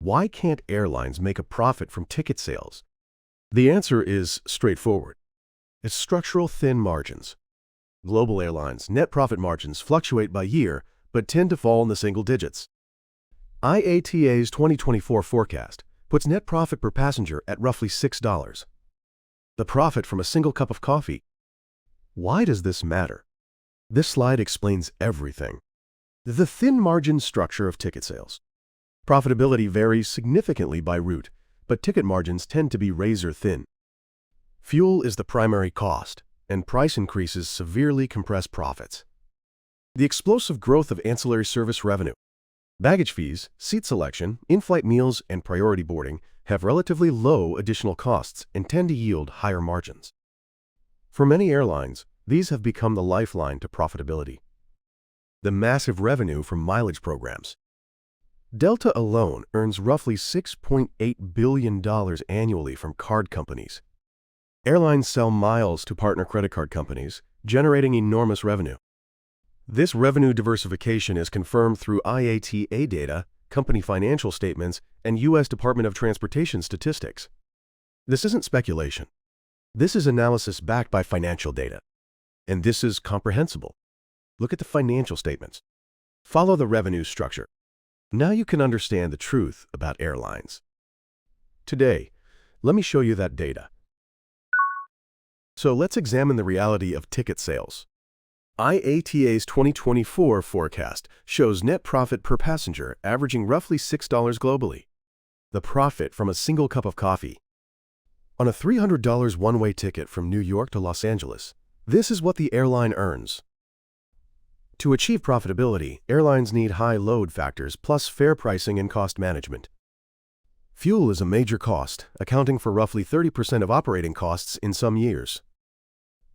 Why can't airlines make a profit from ticket sales? The answer is straightforward. It's structural thin margins. Global airlines' net profit margins fluctuate by year, but tend to fall in the single digits. IATA's 2024 forecast puts net profit per passenger at roughly $6. The profit from a single cup of coffee. Why does this matter? This slide explains everything. The thin margin structure of ticket sales. Profitability varies significantly by route, but ticket margins tend to be razor thin. Fuel is the primary cost, and price increases severely compress profits. The explosive growth of ancillary service revenue. Baggage fees, seat selection, in-flight meals, and priority boarding have relatively low additional costs and tend to yield higher margins. For many airlines, these have become the lifeline to profitability. The massive revenue from mileage programs. Delta alone earns roughly $6.8 billion annually from card companies. Airlines sell miles to partner credit card companies, generating enormous revenue. This revenue diversification is confirmed through IATA data, company financial statements, and U.S. Department of Transportation statistics. This isn't speculation. This is analysis backed by financial data. And this is comprehensible. Look at the financial statements. Follow the revenue structure. Now you can understand the truth about airlines. Today, let me show you that data. So let's examine the reality of ticket sales. IATA's 2024 forecast shows net profit per passenger averaging roughly $6 globally. The profit from a single cup of coffee. On a $300 one-way ticket from New York to Los Angeles, this is what the airline earns. To achieve profitability, airlines need high load factors plus fair pricing and cost management. Fuel is a major cost, accounting for roughly 30% of operating costs in some years.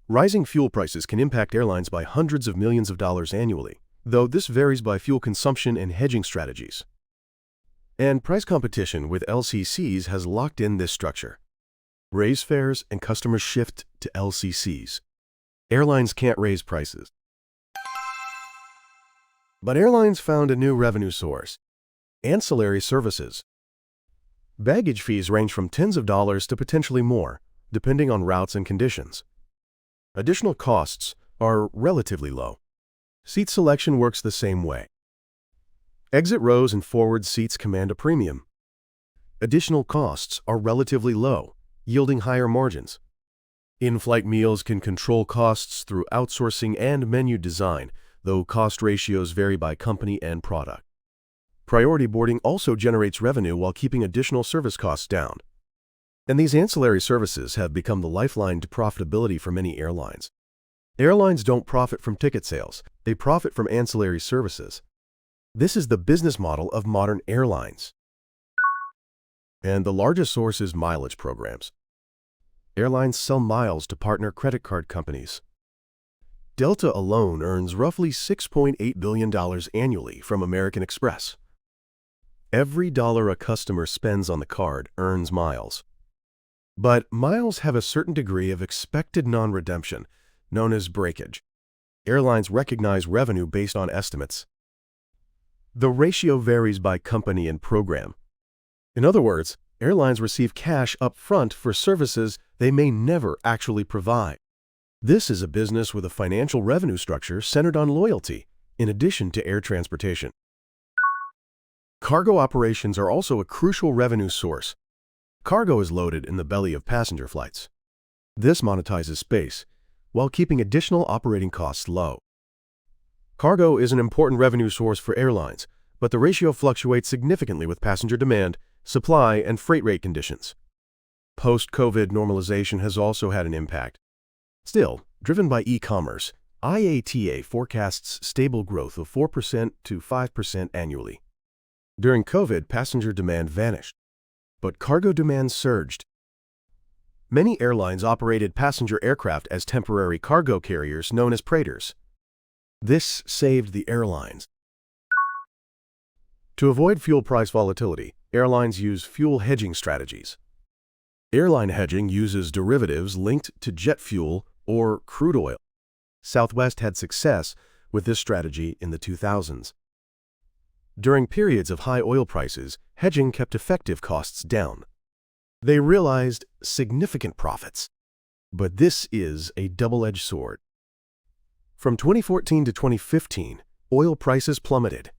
Rising fuel prices can impact airlines by hundreds of millions of dollars annually, though this varies by fuel consumption and hedging strategies. And price competition with LCCs has locked in this structure. Raise fares and customers shift to LCCs. Airlines can't raise prices. But airlines found a new revenue source: ancillary services. Baggage fees range from tens of dollars to potentially more, depending on routes and conditions. Additional costs are relatively low. Seat selection works the same way. Exit rows and forward seats command a premium. Additional costs are relatively low, yielding higher margins. In-flight meals can control costs through outsourcing and menu design, though cost ratios vary by company and product. Priority boarding also generates revenue while keeping additional service costs down. And these ancillary services have become the lifeline to profitability for many airlines. Airlines don't profit from ticket sales, they profit from ancillary services. This is the business model of modern airlines. And the largest source is mileage programs. Airlines sell miles to partner credit card companies. Delta alone earns roughly $6.8 billion annually from American Express. Every dollar a customer spends on the card earns miles. But miles have a certain degree of expected non-redemption, known as breakage. Airlines recognize revenue based on estimates. The ratio varies by company and program. In other words, airlines receive cash up front for services they may never actually provide. This is a business with a financial revenue structure centered on loyalty, in addition to air transportation. Cargo operations are also a crucial revenue source. Cargo is loaded in the belly of passenger flights. This monetizes space, while keeping additional operating costs low. Cargo is an important revenue source for airlines, but the ratio fluctuates significantly with passenger demand, supply, and freight rate conditions. Post-COVID normalization has also had an impact. Still, driven by e-commerce, IATA forecasts stable growth of 4% to 5% annually. During COVID, passenger demand vanished, but cargo demand surged. Many airlines operated passenger aircraft as temporary cargo carriers known as freighters. This saved the airlines. To avoid fuel price volatility, airlines use fuel hedging strategies. Airline hedging uses derivatives linked to jet fuel or crude oil. Southwest had success with this strategy in the 2000s. During periods of high oil prices, hedging kept effective costs down. They realized significant profits. But this is a double-edged sword. From 2014 to 2015, oil prices plummeted.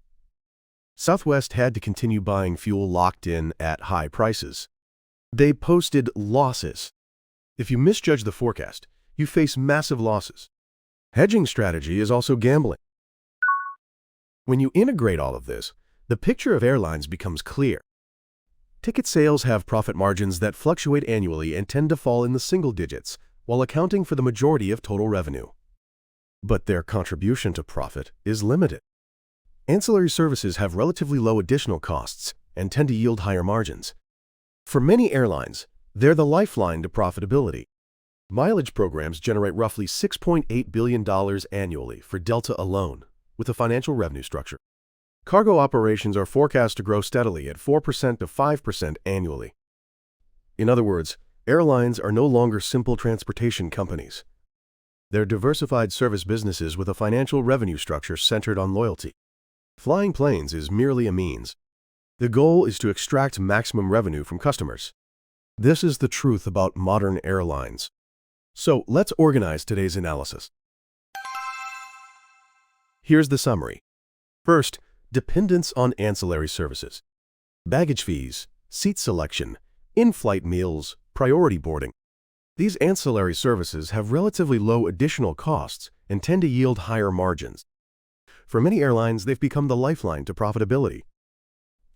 Southwest had to continue buying fuel locked in at high prices. They posted losses. If you misjudge the forecast, you face massive losses. Hedging strategy is also gambling. When you integrate all of this, the picture of airlines becomes clear. Ticket sales have profit margins that fluctuate annually and tend to fall in the single digits, while accounting for the majority of total revenue. But their contribution to profit is limited. Ancillary services have relatively low additional costs and tend to yield higher margins. For many airlines, they're the lifeline to profitability. Mileage programs generate roughly $6.8 billion annually for Delta alone, with a financial revenue structure. Cargo operations are forecast to grow steadily at 4% to 5% annually. In other words, airlines are no longer simple transportation companies. They're diversified service businesses with a financial revenue structure centered on loyalty. Flying planes is merely a means. The goal is to extract maximum revenue from customers. This is the truth about modern airlines. So let's organize today's analysis. Here's the summary. First, dependence on ancillary services. Baggage fees, seat selection, in-flight meals, priority boarding. These ancillary services have relatively low additional costs and tend to yield higher margins. For many airlines, they've become the lifeline to profitability.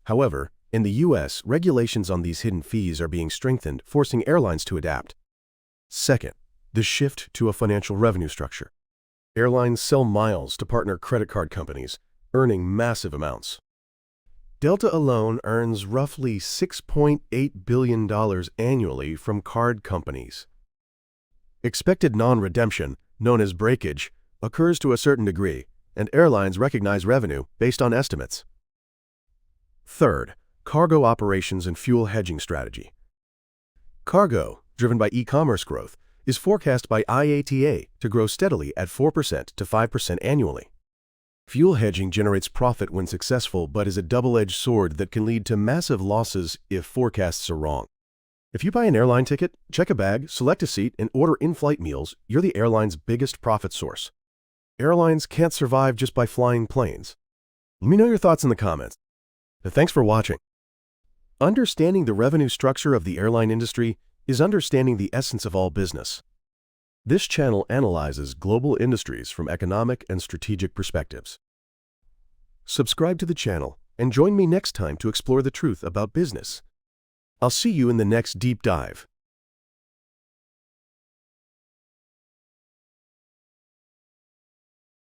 However, in the U.S., regulations on these hidden fees are being strengthened, forcing airlines to adapt. Second, the shift to a financial revenue structure. Airlines sell miles to partner credit card companies, earning massive amounts. Delta alone earns roughly $6.8 billion annually from card companies. Expected non-redemption, known as breakage, occurs to a certain degree, and airlines recognize revenue based on estimates. Third, cargo operations and fuel hedging strategy. Cargo, driven by e-commerce growth, is forecast by IATA to grow steadily at 4% to 5% annually. Fuel hedging generates profit when successful, but is a double-edged sword that can lead to massive losses if forecasts are wrong. If you buy an airline ticket, check a bag, select a seat, and order in-flight meals, you're the airline's biggest profit source. Airlines can't survive just by flying planes. Let me know your thoughts in the comments. Thanks for watching. Understanding the revenue structure of the airline industry is understanding the essence of all business. This channel analyzes global industries from economic and strategic perspectives. Subscribe to the channel and join me next time to explore the truth about business. I'll see you in the next deep dive.